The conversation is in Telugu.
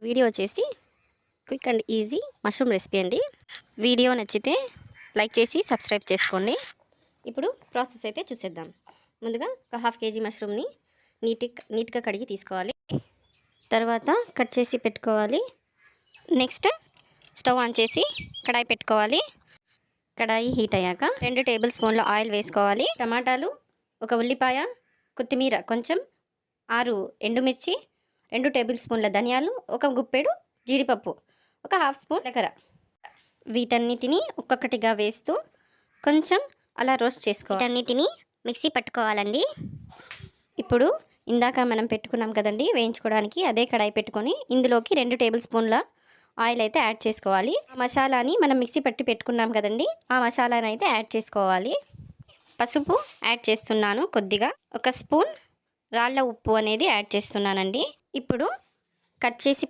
వీడియో వచ్చేసి quick and easy mushroom recipe అండి. వీడియో నచ్చితే లైక్ చేసి సబ్స్క్రైబ్ చేసుకోండి. ఇప్పుడు ప్రాసెస్ అయితే చూసేద్దాం. ముందుగా ఒక హాఫ్ కేజీ మష్రూమ్ని నీట్గా కడిగి తీసుకోవాలి. తర్వాత కట్ చేసి పెట్టుకోవాలి. నెక్స్ట్ స్టవ్ ఆన్ చేసి కడాయి పెట్టుకోవాలి. కడాయి హీట్ అయ్యాక 2 టేబుల్ స్పూన్ల ఆయిల్ వేసుకోవాలి. టమాటాలు, ఒక ఉల్లిపాయ, కొత్తిమీర కొంచెం, 6 ఎండుమిర్చి, 2 టేబుల్ స్పూన్ల ధనియాలు, ఒక గుప్పెడు జీడిపప్పు, ఒక హాఫ్ స్పూన్ జీలకర్ర, వీటన్నిటిని ఒక్కొక్కటిగా వేస్తూ కొంచెం అలా రోస్ట్ చేసుకోవాలి. వీటన్నిటిని మిక్సీ పట్టుకోవాలండి. ఇప్పుడు ఇందాక మనం పెట్టుకున్నాం కదండి వేయించుకోవడానికి, అదే కడాయి పెట్టుకొని ఇందులోకి 2 టేబుల్ స్పూన్ల ఆయిల్ అయితే యాడ్ చేసుకోవాలి. ఆ మసాలాని మనం మిక్సీ పట్టి పెట్టుకున్నాం కదండి, ఆ మసాలాని అయితే యాడ్ చేసుకోవాలి. పసుపు యాడ్ చేస్తున్నాను కొద్దిగా, ఒక స్పూన్ రాళ్ళ ఉప్పు అనేది యాడ్ చేస్తున్నానండి. ఇప్పుడు కట్ చేసి